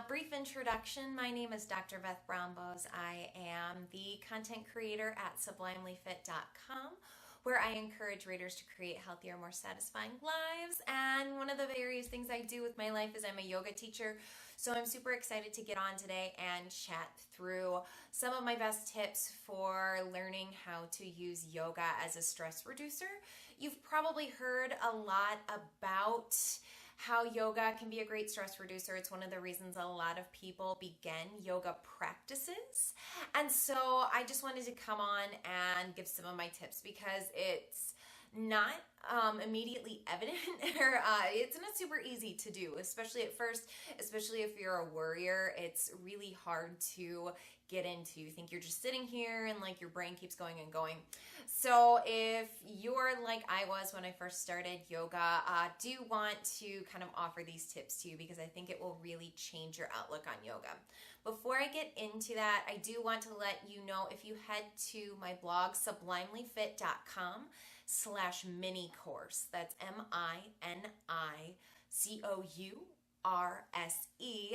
Brief introduction. My name is Dr. Beth Brownbows. I am the content creator at sublimelyfit.com, where I encourage readers to create healthier, more satisfying lives. And one of the various things I do with my life is I'm a yoga teacher. So I'm super excited to get on today and chat through some of my best tips for learning how to use yoga as a stress reducer. You've probably heard a lot about how yoga can be a great stress reducer. It's one of the reasons a lot of people begin yoga practices. And so I just wanted to come on and give some of my tips because it's not immediately evident or it's not super easy to do, especially at first, especially if you're a worrier. It's really hard to get into. You think you're just sitting here and like your brain keeps going and going. So if you're like I was when I first started yoga, do want to kind of offer these tips to you because I think it will really change your outlook on yoga. Before I get into that, I do want to let you know if you head to my blog, sublimelyfit.com/mini course. That's MINICOURSE.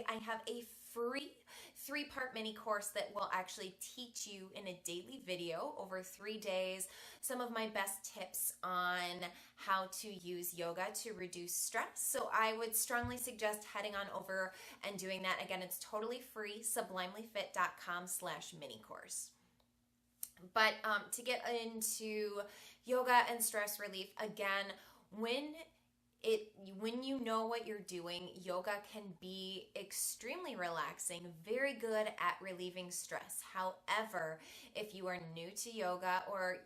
I have a free 3-part mini course that will actually teach you in a daily video over 3 days some of my best tips on how to use yoga to reduce stress. So I would strongly suggest heading on over and doing that. Again, it's totally free, sublimelyfit.com/mini course. But to get into yoga and stress relief, again, when you know what you're doing, yoga can be extremely relaxing, very good at relieving stress. However, if you are new to yoga or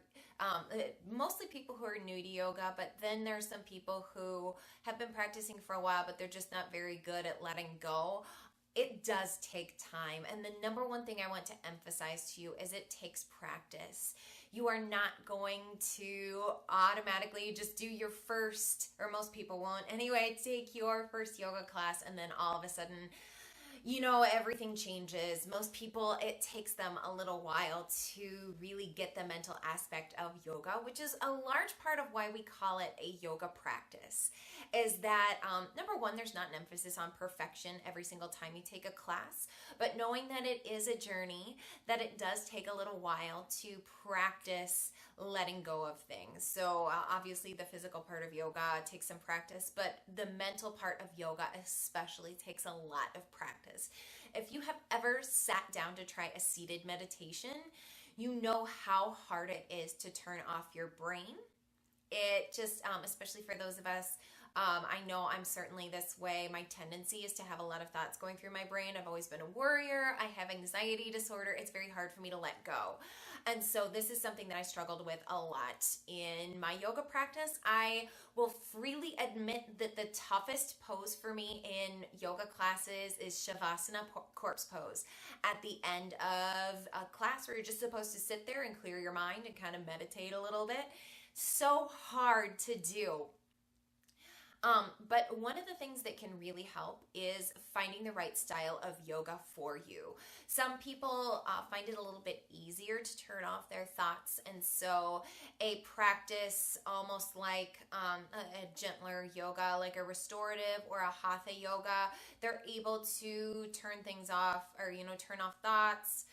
mostly people who are new to yoga, but then there's some people who have been practicing for a while, but they're just not very good at letting go. It does take time. And the number one thing I want to emphasize to you is it takes practice. You are not going to automatically just do your first, or most people won't anyway, take your first yoga class and then all of a sudden, everything changes. Most people, it takes them a little while to really get the mental aspect of yoga, which is a large part of why we call it a yoga practice, is that, number one, there's not an emphasis on perfection every single time you take a class, but knowing that it is a journey, that it does take a little while to practice letting go of things. So obviously the physical part of yoga takes some practice, but the mental part of yoga especially takes a lot of practice. If you have ever sat down to try a seated meditation, you know how hard it is to turn off your brain. It just, especially for those of us, I know I'm certainly this way. My tendency is to have a lot of thoughts going through my brain. I've always been a worrier. I have anxiety disorder. It's very hard for me to let go. And so this is something that I struggled with a lot in my yoga practice. I will freely admit that the toughest pose for me in yoga classes is Shavasana corpse pose at the end of a class where you're just supposed to sit there and clear your mind and kind of meditate a little bit. So hard to do. But one of the things that can really help is finding the right style of yoga for you. Some people find it a little bit easier to turn off their thoughts, and so a practice almost like a gentler yoga, like a restorative or a hatha yoga, they're able to turn things off or, turn off thoughts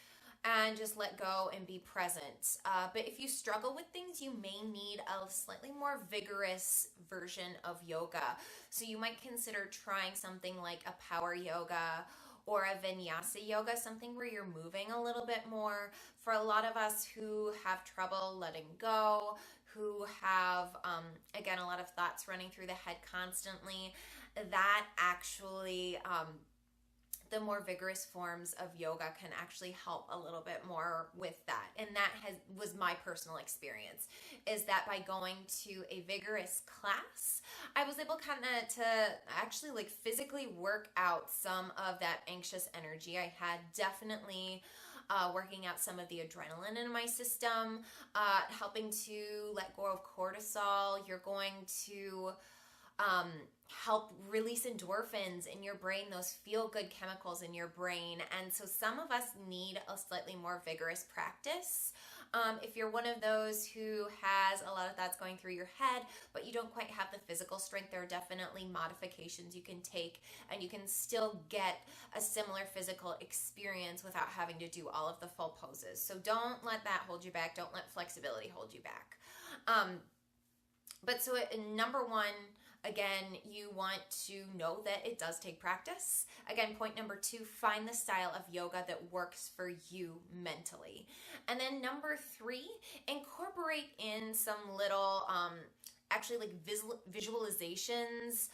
and just let go and be present. But if you struggle with things, you may need a slightly more vigorous version of yoga. So you might consider trying something like a power yoga or a vinyasa yoga, something where you're moving a little bit more. For a lot of us who have trouble letting go, who have, again, a lot of thoughts running through the head constantly, that actually the more vigorous forms of yoga can actually help a little bit more with that. And that was my personal experience, is that by going to a vigorous class, I was able kind of to actually like physically work out some of that anxious energy I had. Definitely working out some of the adrenaline in my system, helping to let go of cortisol. You're going to help release endorphins in your brain, those feel-good chemicals in your brain. And so some of us need a slightly more vigorous practice If you're one of those who has a lot of thoughts going through your head, but you don't quite have the physical strength, there are definitely modifications you can take, and you can still get a similar physical experience without having to do all of the full poses. So don't let that hold you back. Don't let flexibility hold you back. But so number one, again, you want to know that it does take practice. Again, point number two, find the style of yoga that works for you mentally. And then number three, incorporate in some little, actually like visualizations.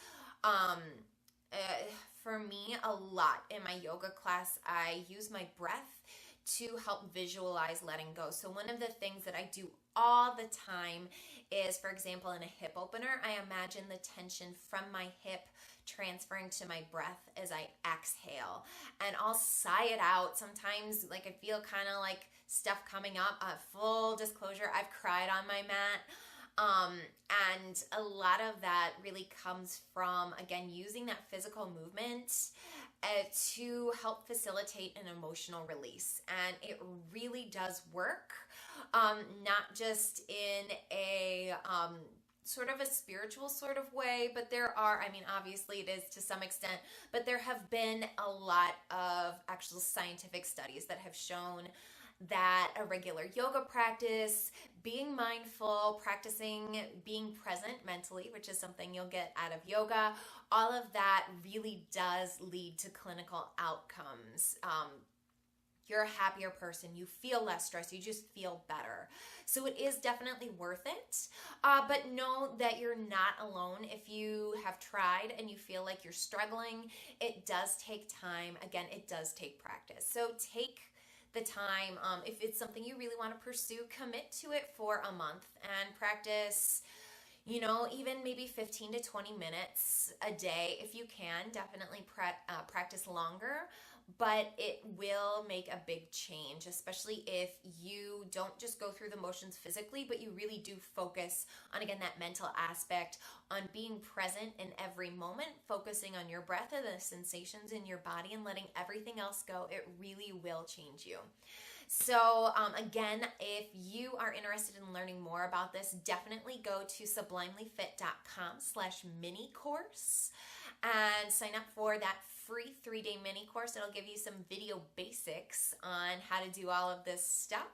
For me, a lot in my yoga class, I use my breath to help visualize letting go. So one of the things that I do all the time is, for example, in a hip opener, I imagine the tension from my hip transferring to my breath as I exhale, and I'll sigh it out. Sometimes like I feel kind of like stuff coming up. Full disclosure, I've cried on my mat. And a lot of that really comes from, again, using that physical movement to help facilitate an emotional release. And it really does work, not just in a sort of a spiritual sort of way, but there are, I mean, obviously it is to some extent, but there have been a lot of actual scientific studies that have shown that a regular yoga practice, being mindful, practicing being present mentally, which is something you'll get out of yoga, all of that really does lead to clinical outcomes. You're a happier person, you feel less stressed, you just feel better. So it is definitely worth it, but know that you're not alone. If you have tried and you feel like you're struggling, it does take time. Again, it does take practice. So take the time. If it's something you really want to pursue, commit to it for a month and practice, you know, even maybe 15 to 20 minutes a day if you can. Definitely practice longer, but it will make a big change, especially if you don't just go through the motions physically, but you really do focus on, again, that mental aspect, on being present in every moment, focusing on your breath and the sensations in your body and letting everything else go. It really will change you. So again, if you are interested in learning more about this, definitely go to sublimelyfit.com/mini course and sign up for that free 3-day mini course. It'll give you some video basics on how to do all of this stuff.